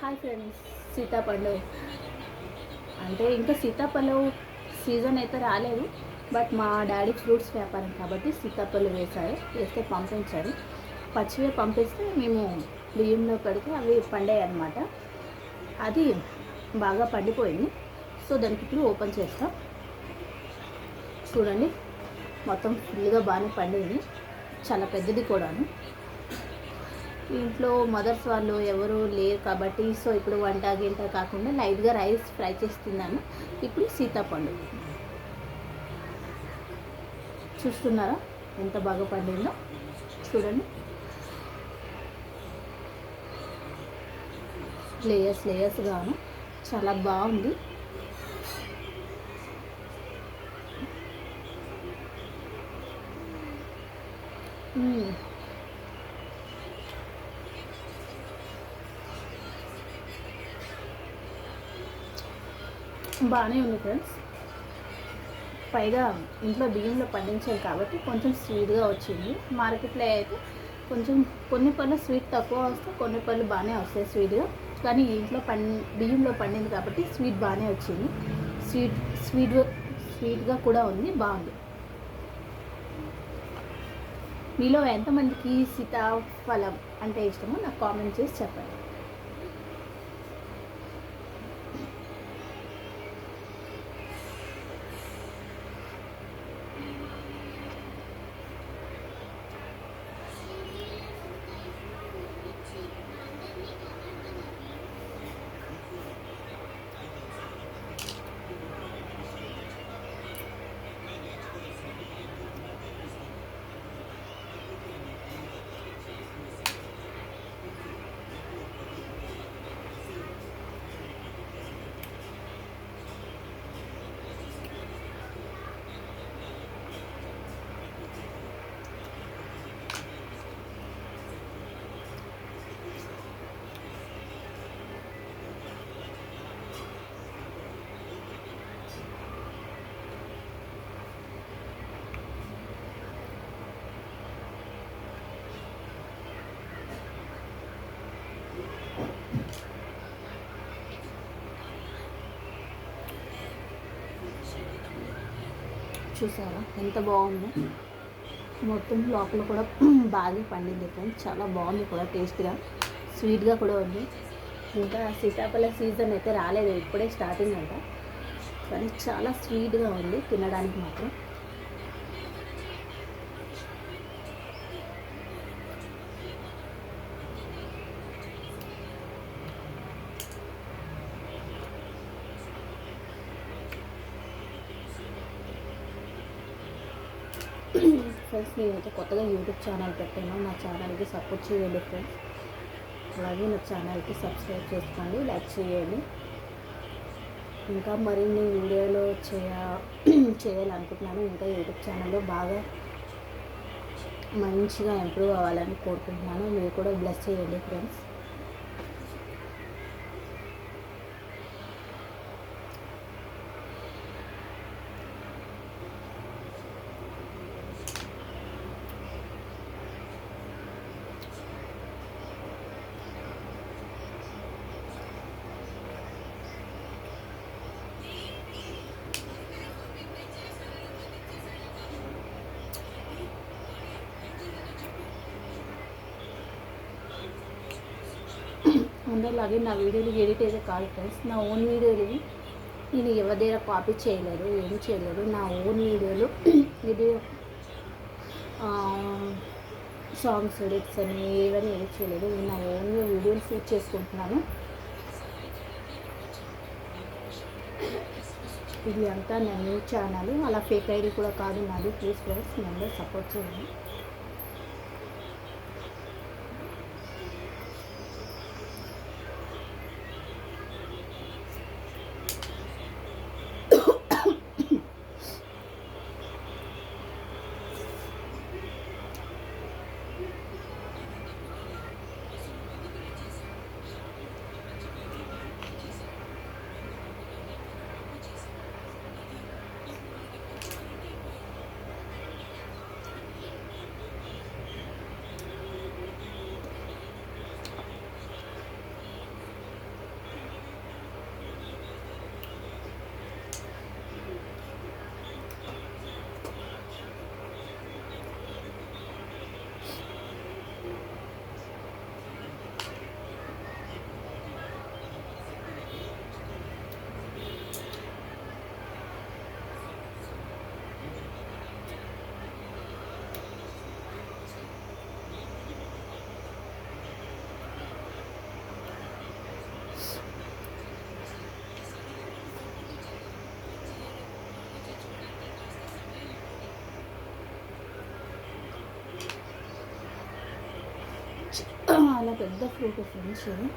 Hi friends, సీతాపండు అంటే ఇంకా సీతాఫలం సీజన్ అయితే రాలేదు. బట్ మా డాడీ ఫ్రూట్స్ వ్యాపారం కాబట్టి సీతాఫలం వేస్తే పంపించారు. పచ్చివే పంపిస్తే మేము బియ్యంలో కడితే అవి పండాయి అన్నమాట. అది బాగా పండిపోయింది. సో దానికి ఇప్పుడు ఓపెన్ చేస్తాం. చూడండి, మొత్తం ఫుల్గా బాగానే పండింది. చాలా పెద్దది కూడాను. ఇంట్లో మదర్స్ వాళ్ళు ఎవరు లేరు కాబట్టి సో ఇప్పుడు వంట గింట కాకుండా లైట్గా రైస్ ఫ్రై చేస్తున్నాను. ఇప్పుడు సీతాపండు చూస్తున్నారా ఎంత బాగా పండిందో. చూడండి, లేయర్స్గాను చాలా బాగుంది. బాగానే ఉంది ఫ్రెండ్స్. పైగా ఇంట్లో బియ్యంలో పండించాం కాబట్టి కొంచెం స్వీట్గా వచ్చింది. మార్కెట్లో అయితే కొంచెం కొన్ని పళ్ళు స్వీట్ తక్కువ వస్తాయి, కొన్ని పళ్ళు బాగానే వస్తాయి స్వీట్గా. కానీ ఇంట్లో బియ్యంలో పండింది కాబట్టి స్వీట్ బాగానే వచ్చింది. స్వీట్గా కూడా ఉంది, బాగుంది. మీలో ఎంతమందికి సీతాఫలం అంటే ఇష్టమో నాకు కామెంట్ చేసి చెప్పండి. చూసారా ఎంత బాగుందో. మొత్తం లోపల కూడా బాగా పండింది ఫ్రెండ్స్. చాలా బాగుంది కూడా, టేస్ట్గా స్వీట్గా కూడా ఉంది. ఇంకా సీతాఫల సీజన్ అయితే రాలేదు, ఇప్పుడే స్టార్టింగ్ అంట. కానీ చాలా స్వీట్గా ఉంది తినడానికి మాత్రం. ఫ్రెండ్స్, నేనైతే కొత్తగా యూట్యూబ్ ఛానల్ పెట్టాను. నా ఛానల్కి సపోర్ట్ చేయండి ఫ్రెండ్స్. అలాగే నా ఛానల్కి సబ్స్క్రైబ్ చేసుకోండి, లైక్ చేయండి. ఇంకా మరిన్ని వీడియోలు చేయాలనుకుంటున్నాను. ఇంకా యూట్యూబ్ ఛానల్లో బాగా మంచిగా ఇంప్రూవ్ అవ్వాలని కోరుకుంటున్నాను. మీరు కూడా బ్లెస్ చేయండి ఫ్రెండ్స్. అందరిలాగే నా వీడియోలు ఎడిట్ అయితే కాదు ఫ్రెండ్స్, నా ఓన్ వీడియోలు ఇవి. నేను ఎవరి దగ్గర కాపీ చేయలేదు, ఏం చేయలేదు. నా ఓన్ వీడియోలు ఇది. సాంగ్స్ ఎడిట్స్ అని ఏవని ఎడిట్ చేయలేదు. నేను నా ఓన్గా వీడియోలు షూట్ చేసుకుంటున్నాను. ఇది అంతా నా న్యూ ఛానల్, అలా ఫేక్ ఐడి కూడా కాదు నాది. ప్లీజ్ ఫ్రెండ్స్, నన్ను సపోర్ట్ చేయండి. పెద్ద ఫ్రూట్ ఫ్రెండ్స్ ఇది.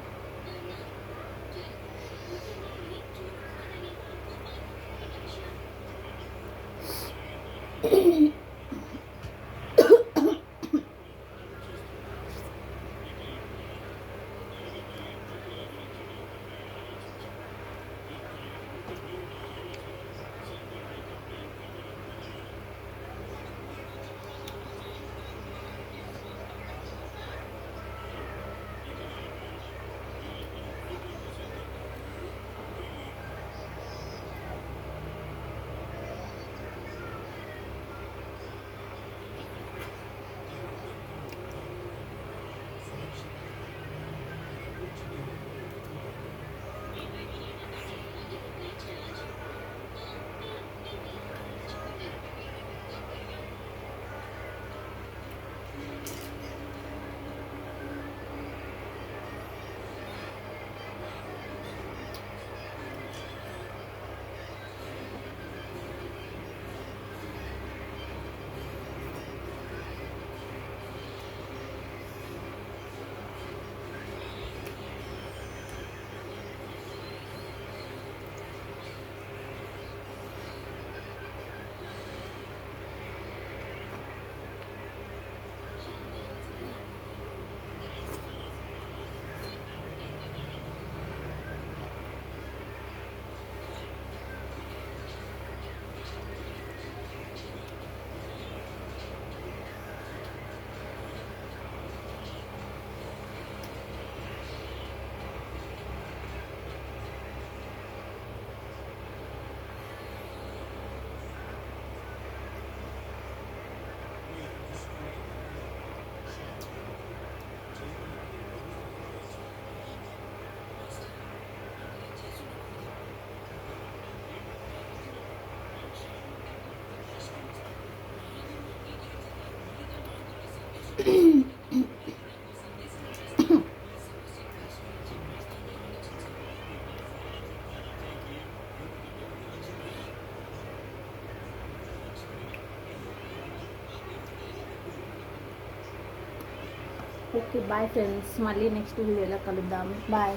ఓకే బాయ్ ఫ్రెండ్స్, మళ్ళీ నెక్స్ట్ వీడియోలో కలుద్దాం. బాయ్.